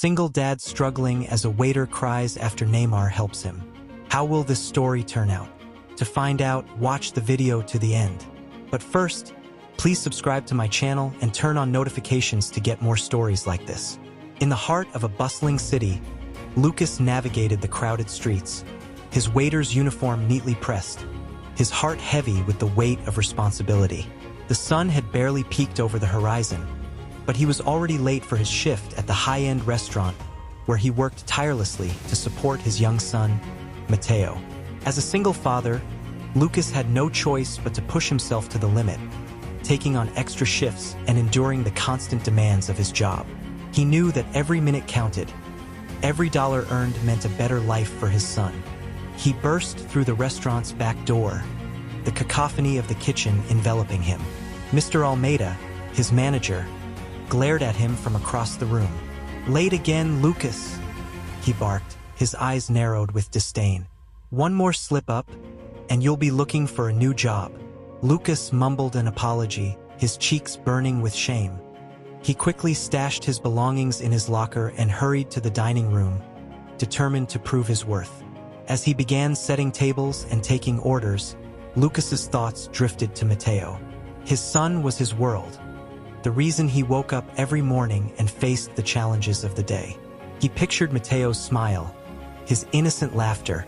Single dad struggling as a waiter cries after Neymar helps him. How will this story turn out? To find out, watch the video to the end. But first, please subscribe to my channel and turn on notifications to get more stories like this. In the heart of a bustling city, Lucas navigated the crowded streets, his waiter's uniform neatly pressed, his heart heavy with the weight of responsibility. The sun had barely peeked over the horizon, but he was already late for his shift at the high-end restaurant where he worked tirelessly to support his young son, Mateo. As a single father, Lucas had no choice but to push himself to the limit, taking on extra shifts and enduring the constant demands of his job. He knew that every minute counted. Every dollar earned meant a better life for his son. He burst through the restaurant's back door, the cacophony of the kitchen enveloping him. Mr. Almeida, his manager, glared at him from across the room. "Late again, Lucas," he barked, his eyes narrowed with disdain. "One more slip-up, and you'll be looking for a new job." Lucas mumbled an apology, his cheeks burning with shame. He quickly stashed his belongings in his locker and hurried to the dining room, determined to prove his worth. As he began setting tables and taking orders, Lucas's thoughts drifted to Mateo. His son was his world, the reason he woke up every morning and faced the challenges of the day. He pictured Mateo's smile, his innocent laughter,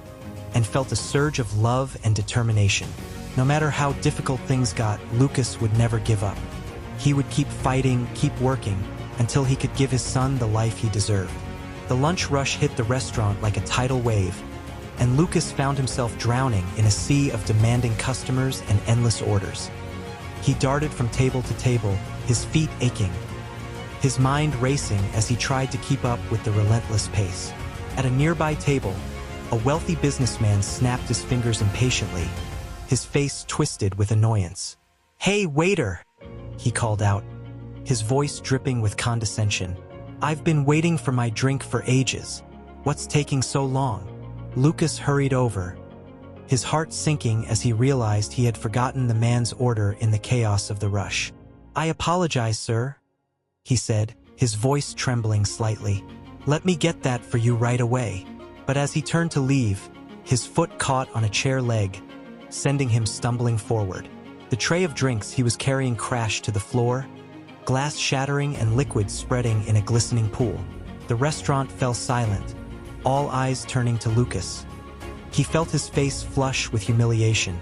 and felt a surge of love and determination. No matter how difficult things got, Lucas would never give up. He would keep fighting, keep working, until he could give his son the life he deserved. The lunch rush hit the restaurant like a tidal wave, and Lucas found himself drowning in a sea of demanding customers and endless orders. He darted from table to table, his feet aching, his mind racing as he tried to keep up with the relentless pace. At a nearby table, a wealthy businessman snapped his fingers impatiently, his face twisted with annoyance. "Hey, waiter!" he called out, his voice dripping with condescension. "I've been waiting for my drink for ages. What's taking so long?" Lucas hurried over, his heart sinking as he realized he had forgotten the man's order in the chaos of the rush. "I apologize, sir," he said, his voice trembling slightly. "Let me get that for you right away." But as he turned to leave, his foot caught on a chair leg, sending him stumbling forward. The tray of drinks he was carrying crashed to the floor, glass shattering and liquid spreading in a glistening pool. The restaurant fell silent, all eyes turning to Lucas. He felt his face flush with humiliation,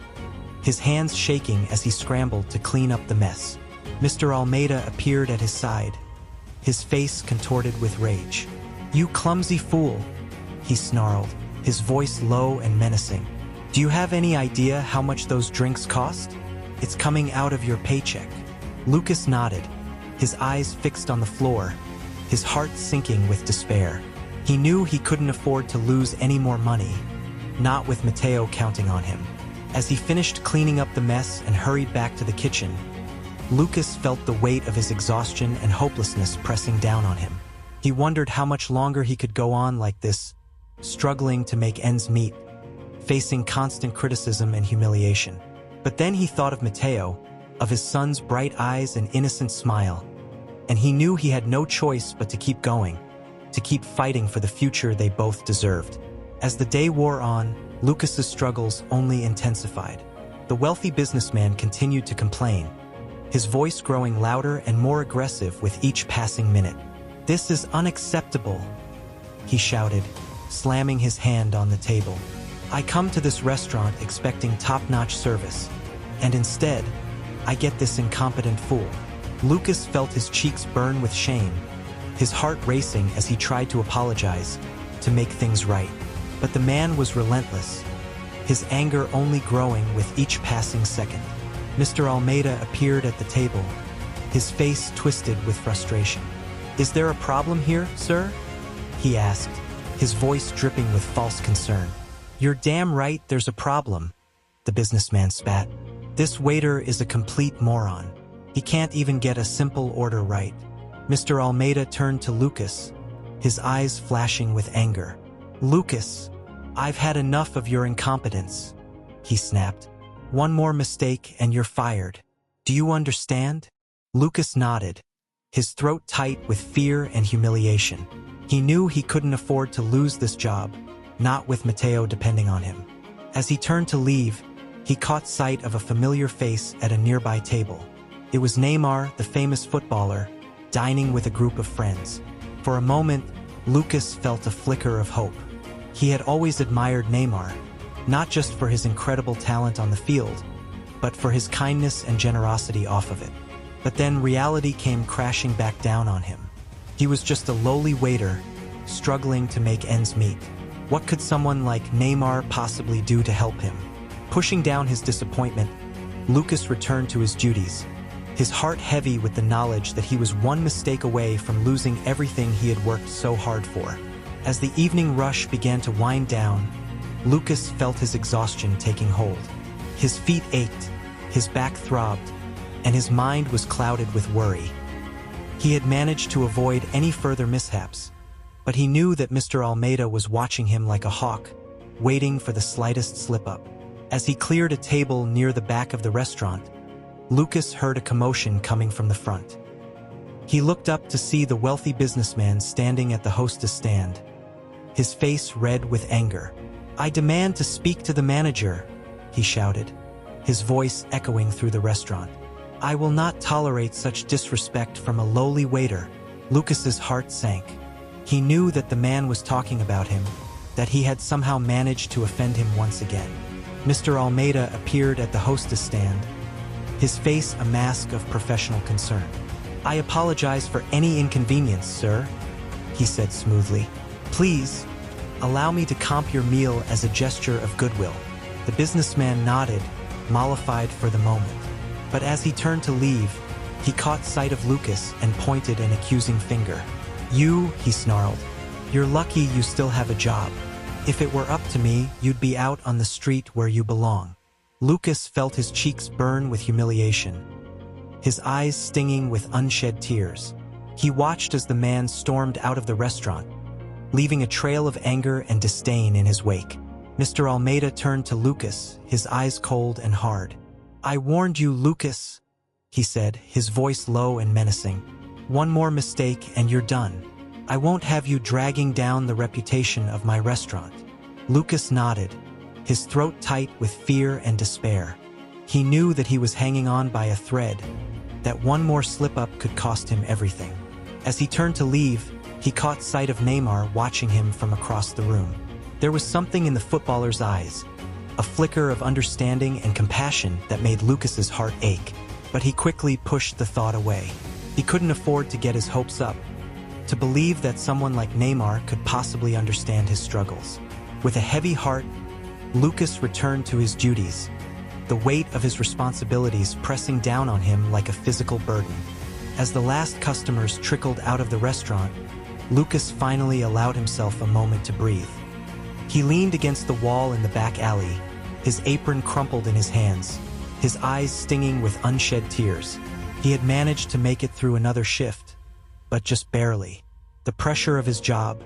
his hands shaking as he scrambled to clean up the mess. Mr. Almeida appeared at his side, his face contorted with rage. "You clumsy fool," he snarled, his voice low and menacing. "Do you have any idea how much those drinks cost? It's coming out of your paycheck." Lucas nodded, his eyes fixed on the floor, his heart sinking with despair. He knew he couldn't afford to lose any more money, not with Mateo counting on him. As he finished cleaning up the mess and hurried back to the kitchen, Lucas felt the weight of his exhaustion and hopelessness pressing down on him. He wondered how much longer he could go on like this, struggling to make ends meet, facing constant criticism and humiliation. But then he thought of Mateo, of his son's bright eyes and innocent smile, and he knew he had no choice but to keep going, to keep fighting for the future they both deserved. As the day wore on, Lucas's struggles only intensified. The wealthy businessman continued to complain, his voice growing louder and more aggressive with each passing minute. "This is unacceptable," he shouted, slamming his hand on the table. "I come to this restaurant expecting top-notch service, and instead, I get this incompetent fool." Lucas felt his cheeks burn with shame, his heart racing as he tried to apologize, to make things right. But the man was relentless, his anger only growing with each passing second. Mr. Almeida appeared at the table, his face twisted with frustration. "Is there a problem here, sir?" he asked, his voice dripping with false concern. "You're damn right there's a problem," the businessman spat. "This waiter is a complete moron. He can't even get a simple order right." Mr. Almeida turned to Lucas, his eyes flashing with anger. "Lucas, I've had enough of your incompetence," he snapped. "One more mistake and you're fired. Do you understand?" Lucas nodded, his throat tight with fear and humiliation. He knew he couldn't afford to lose this job, not with Matteo depending on him. As he turned to leave, he caught sight of a familiar face at a nearby table. It was Neymar, the famous footballer, dining with a group of friends. For a moment, Lucas felt a flicker of hope. He had always admired Neymar, not just for his incredible talent on the field, but for his kindness and generosity off of it. But then reality came crashing back down on him. He was just a lowly waiter, struggling to make ends meet. What could someone like Neymar possibly do to help him? Pushing down his disappointment, Lucas returned to his duties, his heart heavy with the knowledge that he was one mistake away from losing everything he had worked so hard for. As the evening rush began to wind down, Lucas felt his exhaustion taking hold. His feet ached, his back throbbed, and his mind was clouded with worry. He had managed to avoid any further mishaps, but he knew that Mr. Almeida was watching him like a hawk, waiting for the slightest slip-up. As he cleared a table near the back of the restaurant, Lucas heard a commotion coming from the front. He looked up to see the wealthy businessman standing at the hostess stand, his face red with anger. "I demand to speak to the manager," he shouted, his voice echoing through the restaurant. "I will not tolerate such disrespect from a lowly waiter." Lucas's heart sank. He knew that the man was talking about him, that he had somehow managed to offend him once again. Mr. Almeida appeared at the hostess stand, his face a mask of professional concern. "I apologize for any inconvenience, sir," he said smoothly. "Please, allow me to comp your meal as a gesture of goodwill." The businessman nodded, mollified for the moment. But as he turned to leave, he caught sight of Lucas and pointed an accusing finger. "You," he snarled, "you're lucky you still have a job. If it were up to me, you'd be out on the street where you belong." Lucas felt his cheeks burn with humiliation, his eyes stinging with unshed tears. He watched as the man stormed out of the restaurant, leaving a trail of anger and disdain in his wake. Mr. Almeida turned to Lucas, his eyes cold and hard. "I warned you, Lucas," he said, his voice low and menacing. "One more mistake and you're done. I won't have you dragging down the reputation of my restaurant." Lucas nodded, his throat tight with fear and despair. He knew that he was hanging on by a thread, that one more slip-up could cost him everything. As he turned to leave, he caught sight of Neymar watching him from across the room. There was something in the footballer's eyes, a flicker of understanding and compassion that made Lucas's heart ache. But he quickly pushed the thought away. He couldn't afford to get his hopes up, to believe that someone like Neymar could possibly understand his struggles. With a heavy heart, Lucas returned to his duties, the weight of his responsibilities pressing down on him like a physical burden. As the last customers trickled out of the restaurant, Lucas finally allowed himself a moment to breathe. He leaned against the wall in the back alley, his apron crumpled in his hands, his eyes stinging with unshed tears. He had managed to make it through another shift, but just barely. The pressure of his job,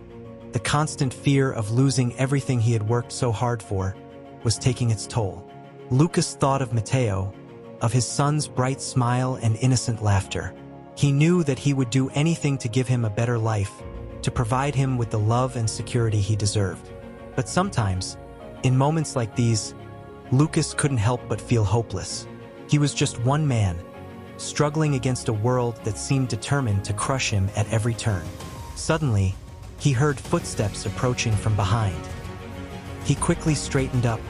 the constant fear of losing everything he had worked so hard for, was taking its toll. Lucas thought of Matteo, of his son's bright smile and innocent laughter. He knew that he would do anything to give him a better life, to provide him with the love and security he deserved. But sometimes, in moments like these, Lucas couldn't help but feel hopeless. He was just one man, struggling against a world that seemed determined to crush him at every turn. Suddenly, he heard footsteps approaching from behind. He quickly straightened up,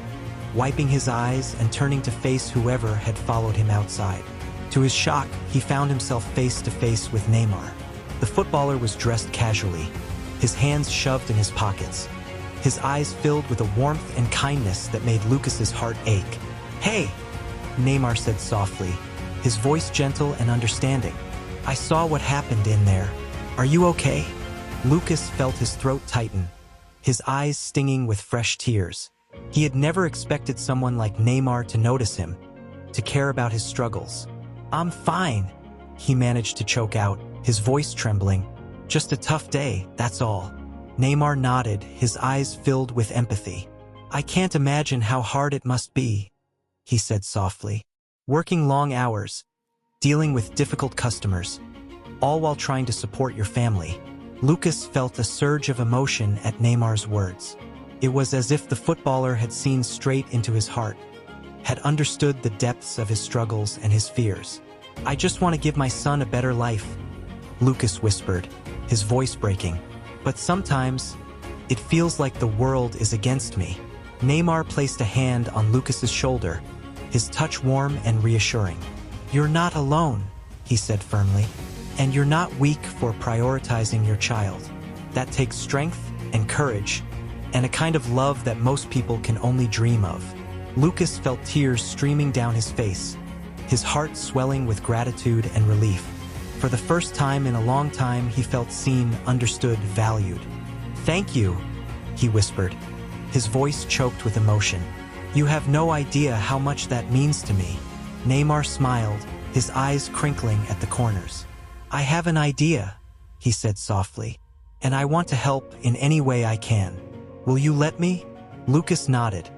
wiping his eyes and turning to face whoever had followed him outside. To his shock, he found himself face to face with Neymar. The footballer was dressed casually, his hands shoved in his pockets, his eyes filled with a warmth and kindness that made Lucas's heart ache. "Hey," Neymar said softly, his voice gentle and understanding. "I saw what happened in there. Are you okay?" Lucas felt his throat tighten, his eyes stinging with fresh tears. He had never expected someone like Neymar to notice him, to care about his struggles. "I'm fine," he managed to choke out, his voice trembling. "Just a tough day, that's all." Neymar nodded, his eyes filled with empathy. "I can't imagine how hard it must be," he said softly. "Working long hours, dealing with difficult customers, all while trying to support your family. Lucas felt a surge of emotion at Neymar's words. It was as if the footballer had seen straight into his heart, had understood the depths of his struggles and his fears. "I just want to give my son a better life," Lucas whispered, his voice breaking. "But sometimes, it feels like the world is against me." Neymar placed a hand on Lucas's shoulder, his touch warm and reassuring. "You're not alone," he said firmly, "and you're not weak for prioritizing your child. That takes strength and courage, and a kind of love that most people can only dream of." Lucas felt tears streaming down his face, his heart swelling with gratitude and relief. For the first time in a long time, he felt seen, understood, valued. "Thank you," he whispered, his voice choked with emotion. "You have no idea how much that means to me." Neymar smiled, his eyes crinkling at the corners. "I have an idea," he said softly, "and I want to help in any way I can. Will you let me?" Lucas nodded,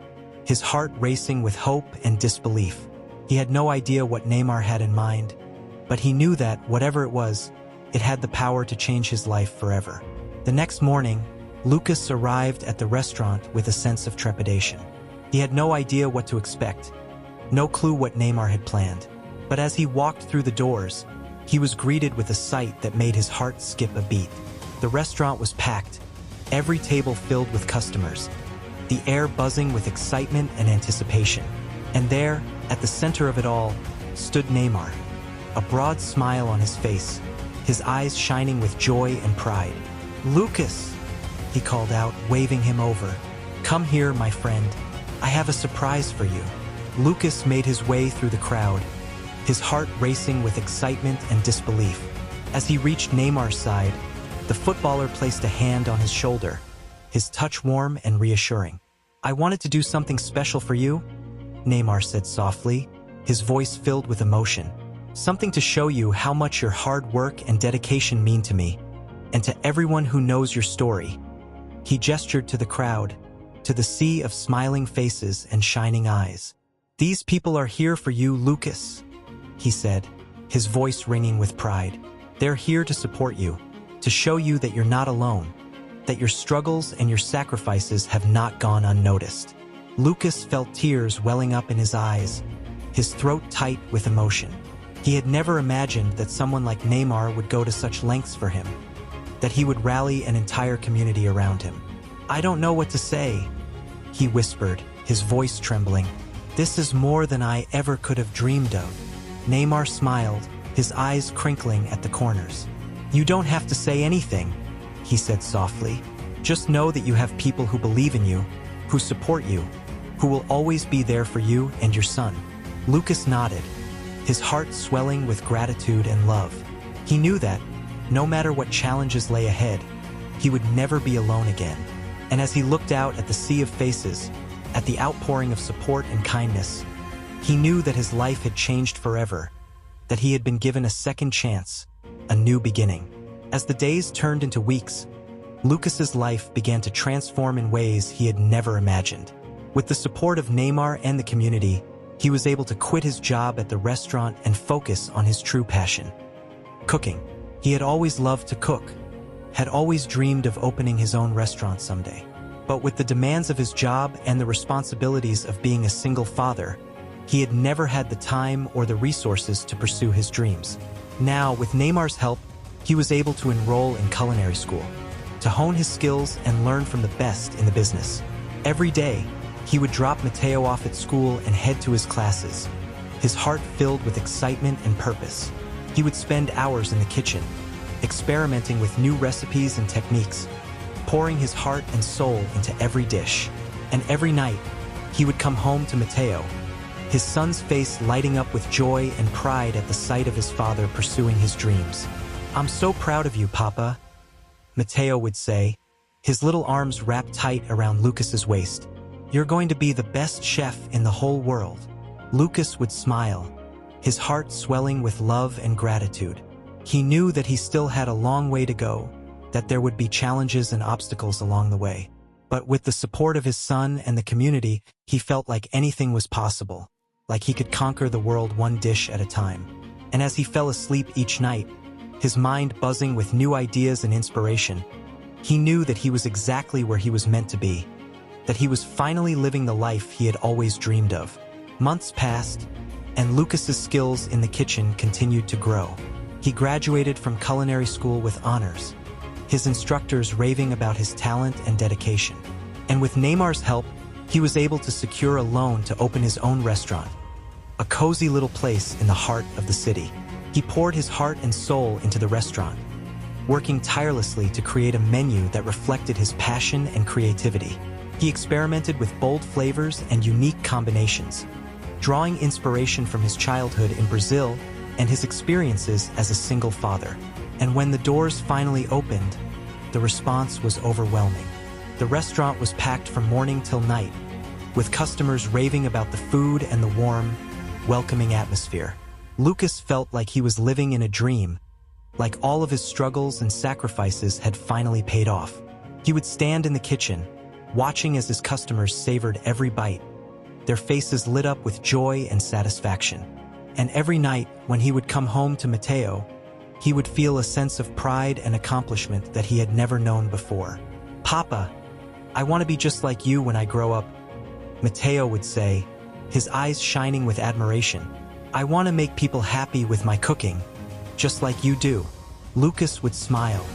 his heart racing with hope and disbelief. He had no idea what Neymar had in mind, but he knew that, whatever it was, it had the power to change his life forever. The next morning, Lucas arrived at the restaurant with a sense of trepidation. He had no idea what to expect, no clue what Neymar had planned. But as he walked through the doors, he was greeted with a sight that made his heart skip a beat. The restaurant was packed, every table filled with customers, the air buzzing with excitement and anticipation. And there, at the center of it all, stood Neymar, a broad smile on his face, his eyes shining with joy and pride. "Lucas," he called out, waving him over. "Come here, my friend. I have a surprise for you." Lucas made his way through the crowd, his heart racing with excitement and disbelief. As he reached Neymar's side, the footballer placed a hand on his shoulder, his touch warm and reassuring. "I wanted to do something special for you," Neymar said softly, his voice filled with emotion. "Something to show you how much your hard work and dedication mean to me, and to everyone who knows your story." He gestured to the crowd, to the sea of smiling faces and shining eyes. "These people are here for you, Lucas," he said, his voice ringing with pride. "They're here to support you, to show you that you're not alone, that your struggles and your sacrifices have not gone unnoticed." Lucas felt tears welling up in his eyes, his throat tight with emotion. He had never imagined that someone like Neymar would go to such lengths for him, that he would rally an entire community around him. "I don't know what to say," he whispered, his voice trembling. "This is more than I ever could have dreamed of." Neymar smiled, his eyes crinkling at the corners. "You don't have to say anything," he said softly. "Just know that you have people who believe in you, who support you, who will always be there for you and your son." Lucas nodded, his heart swelling with gratitude and love. He knew that, no matter what challenges lay ahead, he would never be alone again. And as he looked out at the sea of faces, at the outpouring of support and kindness, he knew that his life had changed forever, that he had been given a second chance, a new beginning. As the days turned into weeks, Lucas's life began to transform in ways he had never imagined. With the support of Neymar and the community, he was able to quit his job at the restaurant and focus on his true passion: cooking. He had always loved to cook, had always dreamed of opening his own restaurant someday. But with the demands of his job and the responsibilities of being a single father, he had never had the time or the resources to pursue his dreams. Now, with Neymar's help, he was able to enroll in culinary school, to hone his skills and learn from the best in the business. Every day, he would drop Matteo off at school and head to his classes, his heart filled with excitement and purpose. He would spend hours in the kitchen, experimenting with new recipes and techniques, pouring his heart and soul into every dish. And every night, he would come home to Matteo, his son's face lighting up with joy and pride at the sight of his father pursuing his dreams. "I'm so proud of you, Papa," Matteo would say, his little arms wrapped tight around Lucas's waist. "You're going to be the best chef in the whole world." Lucas would smile, his heart swelling with love and gratitude. He knew that he still had a long way to go, that there would be challenges and obstacles along the way. But with the support of his son and the community, he felt like anything was possible, like he could conquer the world one dish at a time. And as he fell asleep each night, his mind buzzing with new ideas and inspiration. He knew that he was exactly where he was meant to be, that he was finally living the life he had always dreamed of. Months passed, and Lucas's skills in the kitchen continued to grow. He graduated from culinary school with honors, his instructors raving about his talent and dedication. And with Neymar's help, he was able to secure a loan to open his own restaurant, a cozy little place in the heart of the city. He poured his heart and soul into the restaurant, working tirelessly to create a menu that reflected his passion and creativity. He experimented with bold flavors and unique combinations, drawing inspiration from his childhood in Brazil and his experiences as a single father. And when the doors finally opened, the response was overwhelming. The restaurant was packed from morning till night, with customers raving about the food and the warm, welcoming atmosphere. Lucas felt like he was living in a dream, like all of his struggles and sacrifices had finally paid off. He would stand in the kitchen, watching as his customers savored every bite, their faces lit up with joy and satisfaction. And every night, when he would come home to Mateo, he would feel a sense of pride and accomplishment that he had never known before. "Papa, I want to be just like you when I grow up," Mateo would say, his eyes shining with admiration. "I want to make people happy with my cooking, just like you do." Lucas would smile,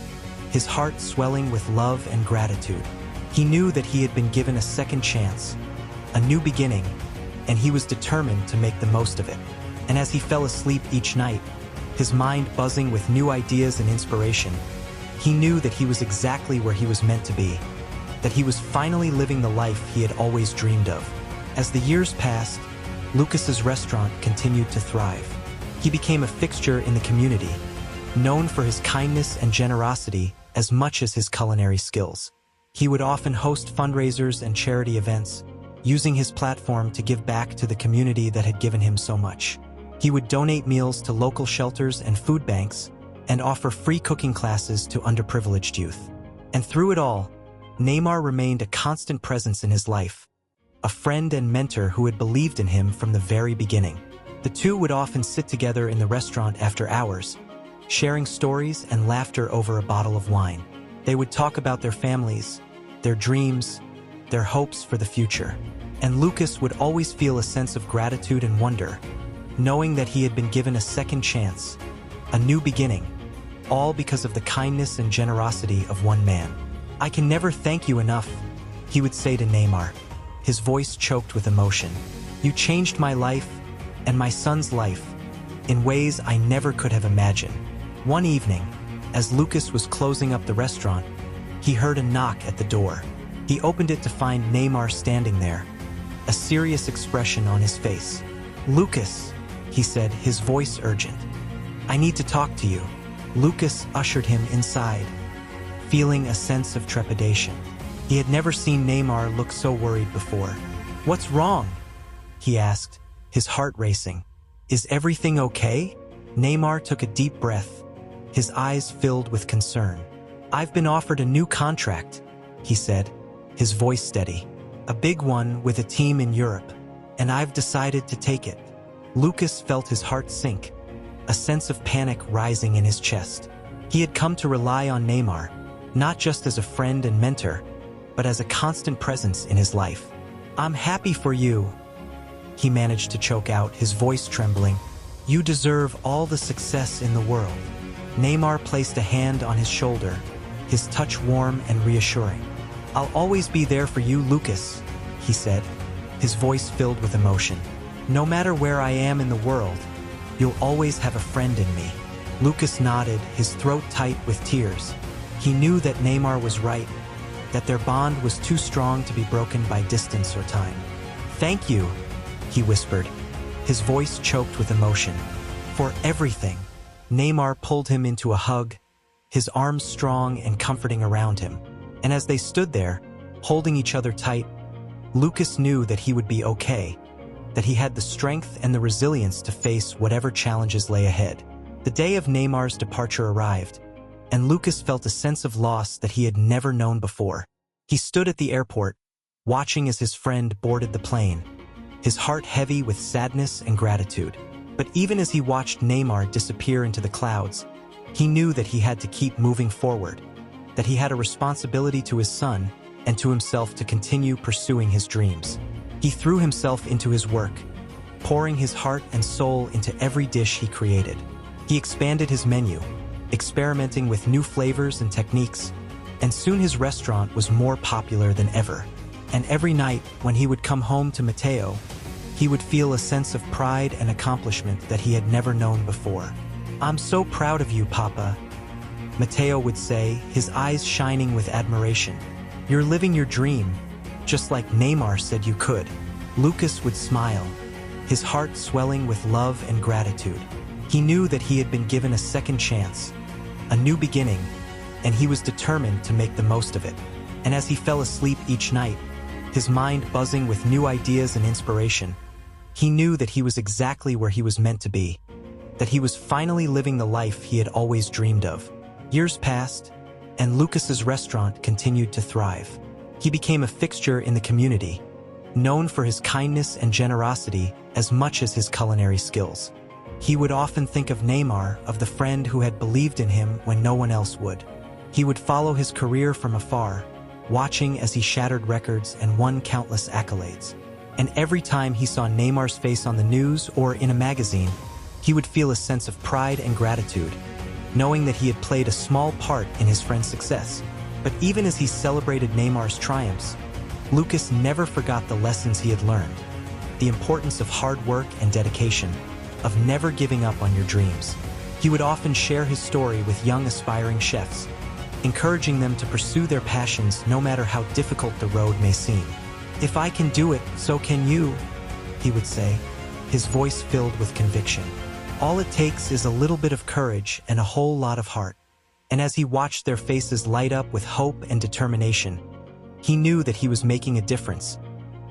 his heart swelling with love and gratitude. He knew that he had been given a second chance, a new beginning, and he was determined to make the most of it. And as he fell asleep each night, his mind buzzing with new ideas and inspiration, he knew that he was exactly where he was meant to be, that he was finally living the life he had always dreamed of. As the years passed, Lucas's restaurant continued to thrive. He became a fixture in the community, known for his kindness and generosity as much as his culinary skills. He would often host fundraisers and charity events, using his platform to give back to the community that had given him so much. He would donate meals to local shelters and food banks, and offer free cooking classes to underprivileged youth. And through it all, Neymar remained a constant presence in his life, a friend and mentor who had believed in him from the very beginning. The two would often sit together in the restaurant after hours, sharing stories and laughter over a bottle of wine. They would talk about their families, their dreams, their hopes for the future. And Lucas would always feel a sense of gratitude and wonder, knowing that he had been given a second chance, a new beginning, all because of the kindness and generosity of one man. "I can never thank you enough," he would say to Neymar, his voice choked with emotion. "You changed my life and my son's life in ways I never could have imagined." One evening, as Lucas was closing up the restaurant, he heard a knock at the door. He opened it to find Neymar standing there, a serious expression on his face. "Lucas," he said, his voice urgent, "I need to talk to you." Lucas ushered him inside, feeling a sense of trepidation. He had never seen Neymar look so worried before. "What's wrong?" he asked, his heart racing. "Is everything okay?" Neymar took a deep breath, his eyes filled with concern. "I've been offered a new contract," he said, his voice steady. "A big one with a team in Europe, and I've decided to take it." Lucas felt his heart sink, a sense of panic rising in his chest. He had come to rely on Neymar, not just as a friend and mentor, but as a constant presence in his life. "I'm happy for you," he managed to choke out, his voice trembling. "You deserve all the success in the world." Neymar placed a hand on his shoulder, his touch warm and reassuring. "I'll always be there for you, Lucas," he said, his voice filled with emotion. "No matter where I am in the world, you'll always have a friend in me." Lucas nodded, his throat tight with tears. He knew that Neymar was right, that their bond was too strong to be broken by distance or time. "Thank you," he whispered, his voice choked with emotion. "For everything." Neymar pulled him into a hug, his arms strong and comforting around him. And as they stood there, holding each other tight, Lucas knew that he would be okay, that he had the strength and the resilience to face whatever challenges lay ahead. The day of Neymar's departure arrived, and Lucas felt a sense of loss that he had never known before. He stood at the airport, watching as his friend boarded the plane, his heart heavy with sadness and gratitude. But even as he watched Neymar disappear into the clouds, He knew that he had to keep moving forward, that he had a responsibility to his son and to himself to continue pursuing his dreams. He threw himself into his work, pouring his heart and soul into every dish he created. He expanded his menu, experimenting with new flavors and techniques, and soon his restaurant was more popular than ever. And every night, when he would come home to Matteo, he would feel a sense of pride and accomplishment that he had never known before. "I'm so proud of you, Papa," Matteo would say, his eyes shining with admiration. "You're living your dream, just like Neymar said you could." Lucas would smile, his heart swelling with love and gratitude. He knew that he had been given a second chance, a new beginning, and he was determined to make the most of it. And as he fell asleep each night, his mind buzzing with new ideas and inspiration, he knew that he was exactly where he was meant to be, that he was finally living the life he had always dreamed of. Years passed, and Lucas's restaurant continued to thrive. He became a fixture in the community, known for his kindness and generosity as much as his culinary skills. He would often think of Neymar, of the friend who had believed in him when no one else would. He would follow his career from afar, watching as he shattered records and won countless accolades. And every time he saw Neymar's face on the news or in a magazine, he would feel a sense of pride and gratitude, knowing that he had played a small part in his friend's success. But even as he celebrated Neymar's triumphs, Lucas never forgot the lessons he had learned, the importance of hard work and dedication, of never giving up on your dreams. He would often share his story with young aspiring chefs, encouraging them to pursue their passions no matter how difficult the road may seem. "If I can do it, so can you," he would say, his voice filled with conviction. "All it takes is a little bit of courage and a whole lot of heart." And as he watched their faces light up with hope and determination, he knew that he was making a difference,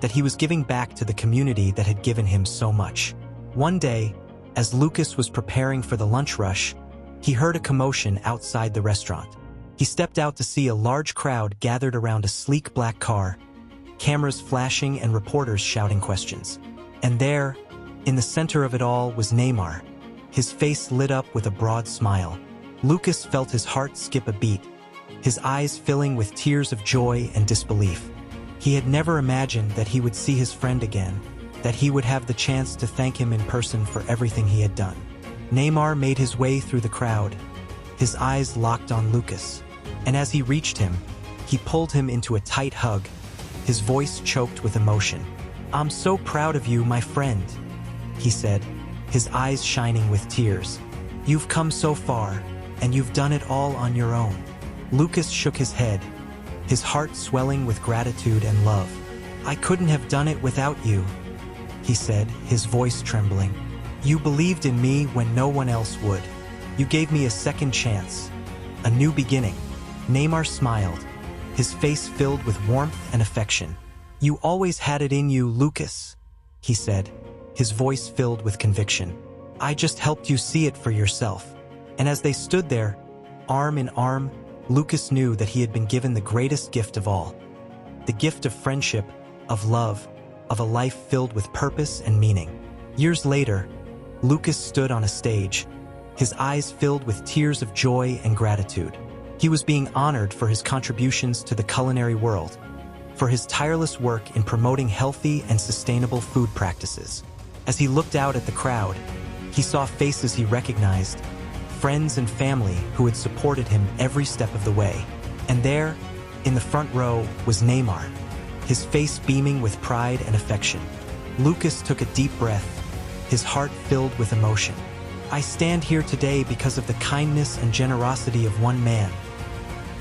that he was giving back to the community that had given him so much. One day, as Lucas was preparing for the lunch rush, he heard a commotion outside the restaurant. He stepped out to see a large crowd gathered around a sleek black car, cameras flashing and reporters shouting questions. And there, in the center of it all, was Neymar, his face lit up with a broad smile. Lucas felt his heart skip a beat, his eyes filling with tears of joy and disbelief. He had never imagined that he would see his friend again, that he would have the chance to thank him in person for everything he had done. Neymar made his way through the crowd, his eyes locked on Lucas. And as he reached him, he pulled him into a tight hug, his voice choked with emotion. "I'm so proud of you, my friend," he said, his eyes shining with tears. "You've come so far, and you've done it all on your own." Lucas shook his head, his heart swelling with gratitude and love. "I couldn't have done it without you," he said, his voice trembling. "You believed in me when no one else would. You gave me a second chance, a new beginning." Neymar smiled, his face filled with warmth and affection. "You always had it in you, Lucas," he said, his voice filled with conviction. "I just helped you see it for yourself." And as they stood there, arm in arm, Lucas knew that he had been given the greatest gift of all. The gift of friendship, of love, of a life filled with purpose and meaning. Years later, Lucas stood on a stage, his eyes filled with tears of joy and gratitude. He was being honored for his contributions to the culinary world, for his tireless work in promoting healthy and sustainable food practices. As he looked out at the crowd, he saw faces he recognized, friends and family who had supported him every step of the way. And there, in the front row, was Neymar, his face beaming with pride and affection. Lucas took a deep breath, his heart filled with emotion. "I stand here today because of the kindness and generosity of one man,"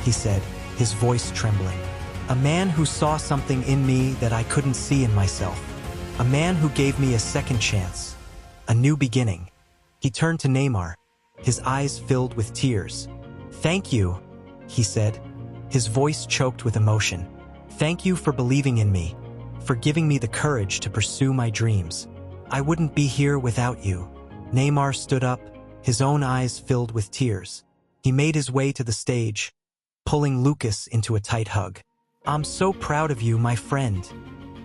he said, his voice trembling. "A man who saw something in me that I couldn't see in myself. A man who gave me a second chance, a new beginning." He turned to Neymar, his eyes filled with tears. "Thank you," he said, his voice choked with emotion. "Thank you for believing in me, for giving me the courage to pursue my dreams. I wouldn't be here without you." Neymar stood up, his own eyes filled with tears. He made his way to the stage, pulling Lucas into a tight hug. "I'm so proud of you, my friend,"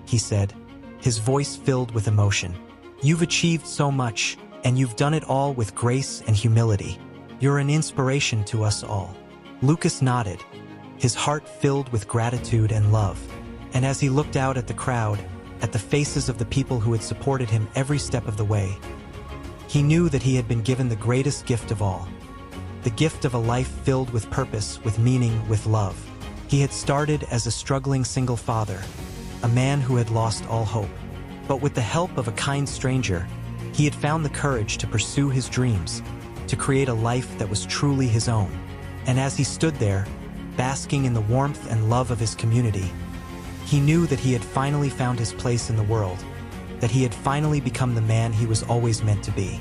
he said, his voice filled with emotion. "You've achieved so much, and you've done it all with grace and humility. You're an inspiration to us all." Lucas nodded, his heart filled with gratitude and love. And as he looked out at the crowd, at the faces of the people who had supported him every step of the way, he knew that he had been given the greatest gift of all. The gift of a life filled with purpose, with meaning, with love. He had started as a struggling single father, a man who had lost all hope. But with the help of a kind stranger, he had found the courage to pursue his dreams, to create a life that was truly his own. And as he stood there, basking in the warmth and love of his community, he knew that he had finally found his place in the world, that he had finally become the man he was always meant to be.